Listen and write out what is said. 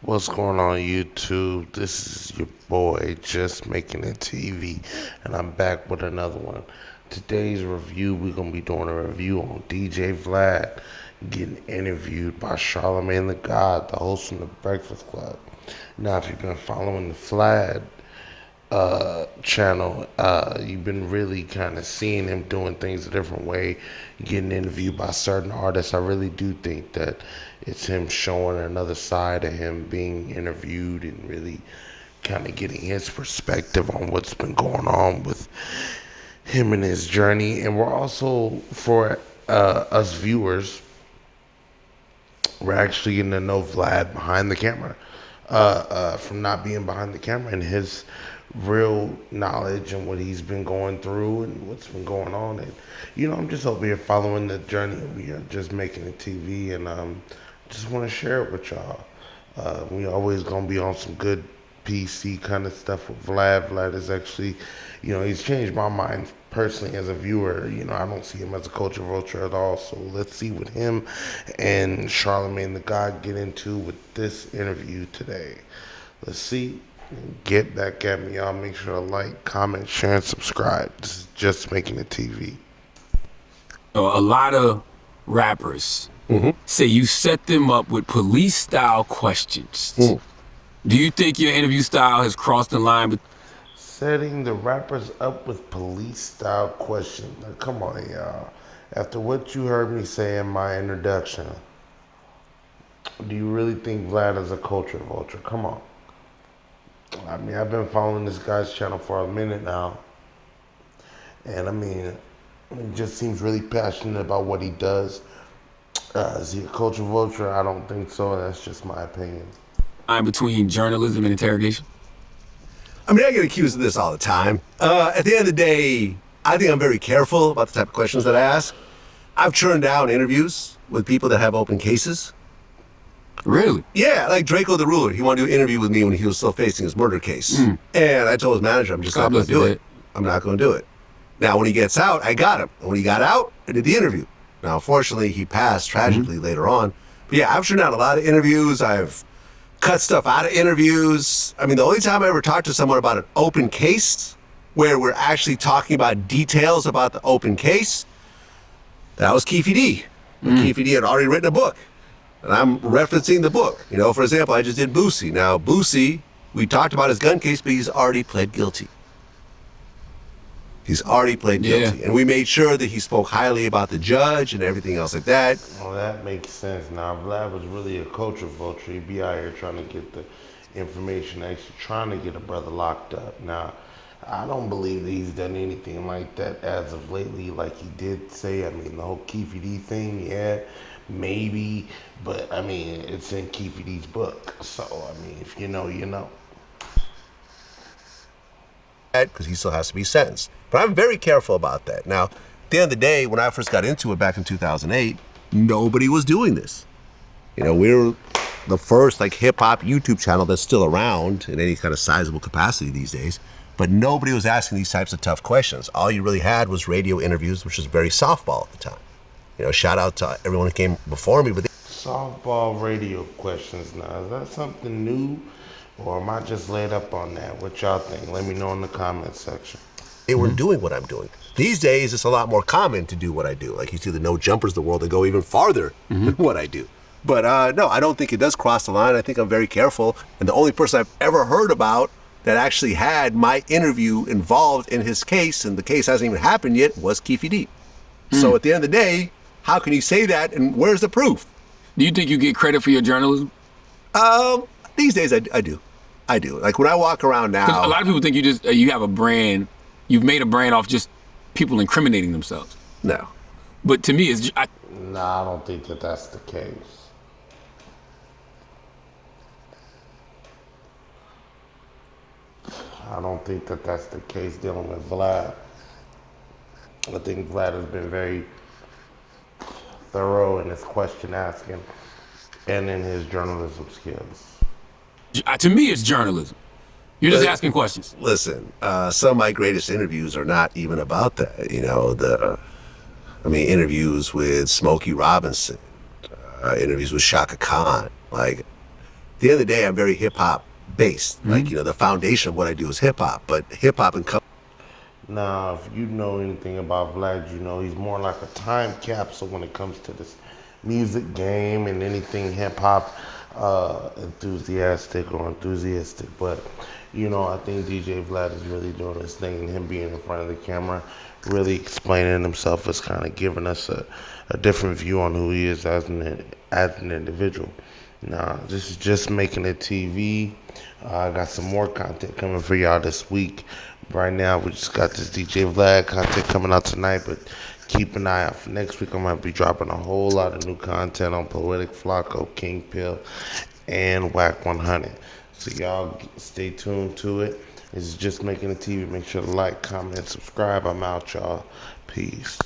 What's going on YouTube? This is your boy Just Making It TV, and I'm back with another one. Today's review, we're gonna be doing a review on DJ Vlad getting interviewed by Charlamagne the God, the host of the Breakfast Club. Now, if you've been following the Vlad channel, you've been really kind of seeing him doing things a different way, getting interviewed by certain artists. I really do think that it's him showing another side of him being interviewed and really kind of getting his perspective on what's been going on with him and his journey. And we're also, for us viewers, we're actually getting to know Vlad behind the camera, from not being behind the camera, and his real knowledge and what he's been going through and what's been going on. And I'm just over here following the journey. We are just making a TV, and just want to share it with y'all. We always gonna be on some good PC kind of stuff with Vlad. Vlad is actually, he's changed my mind personally as a viewer. I don't see him as a culture vulture at all. So let's see what him and Charlamagne the God get into with this interview today. Let's see. Get back at me, y'all. Make sure to like, comment, share, and subscribe. This is Just Making a TV. A lot of rappers say you set them up with police-style questions. Do you think your interview style has crossed the line? Setting the rappers up with police style questions. Now, come on, y'all. After what you heard me say in my introduction, do you really think Vlad is a culture vulture? Come on. I mean, I've been following this guy's channel for a minute now. And I mean, he just seems really passionate about what he does. Is he a culture vulture? I don't think so. That's just my opinion. Between journalism and interrogation? I mean, I get accused of this all the time. At the end of the day, I think I'm very careful about the type of questions that I ask. I've turned down interviews with people that have open cases. Really? Yeah, like Draco the Ruler. He wanted to do an interview with me when he was still facing his murder case. And I told his manager, I'm just not going to do it. I'm not going to do it. Now, when he gets out, I got him. And when he got out, I did the interview. Now, unfortunately, he passed tragically later on. But yeah, I've turned down a lot of interviews. I've cut stuff out of interviews. I mean, the only time I ever talked to someone about an open case, where we're actually talking about details about the open case, that was Keefe D. Keefe D had already written a book. And I'm referencing the book. For example, I just did Boosie. Now, Boosie, we talked about his gun case, but he's already pled guilty. He's already pled guilty. And we made sure that he spoke highly about the judge and everything else like that. Well, that makes sense. Now, if Vlad was really a culture vulture, he'd be out here trying to get the information, actually trying to get a brother locked up. Now, I don't believe that he's done anything like that as of lately, like he did say. I mean, the whole Keefe D thing, yeah, maybe, but I mean, it's in Keefe D's book. So, I mean, if you know, you know. Because he still has to be sentenced. But I'm very careful about that. Now, at the end of the day, when I first got into it back in 2008, nobody was doing this. We're the first hip-hop YouTube channel that's still around in any kind of sizable capacity these days. But nobody was asking these types of tough questions. All you really had was radio interviews, which was very softball at the time. Shout out to everyone who came before me. But Softball radio questions now. Is that something new? Or am I just laid up on that? What y'all think? Let me know in the comments section. They were doing what I'm doing. These days, it's a lot more common to do what I do. Like you see the no jumpers of the world that go even farther than what I do. But no, I don't think it does cross the line. I think I'm very careful. And the only person I've ever heard about that actually had my interview involved in his case, and the case hasn't even happened yet, was Keefe D. So at the end of the day, how can you say that, and where's the proof? Do you think you get credit for your journalism? These days, I do. I do. Like when I walk around now, a lot of people think you have a brand. You've made a brand off just people incriminating themselves. No. But to me, Nah, I don't think that that's the case. I don't think that that's the case dealing with Vlad. I think Vlad has been very thorough in his question asking and in his journalism skills. to me, it's journalism. You're just asking questions. Listen, some of my greatest interviews are not even about that. Interviews with Smokey Robinson, interviews with Shaka Khan. Like, At the end of the day, I'm very hip hop based. Like, the foundation of what I do is hip hop, but hip hop and Now, if you know anything about Vlad, you know he's more like a time capsule when it comes to this music game and anything hip hop enthusiastic or enthusiastic. But I think DJ Vlad is really doing his thing, and him being in front of the camera, really explaining himself, is kind of giving us a different view on who he is as an individual. Now, this is just making a TV. I got some more content coming for y'all this week. Right now, we just got this DJ Vlad content coming out tonight, but keep an eye out for next week. I'm going to be dropping a whole lot of new content on Poetic Flacco, King Pill, and Whack 100. So y'all stay tuned to it. This is just making a TV. Make sure to like, comment, subscribe. I'm out, y'all. Peace.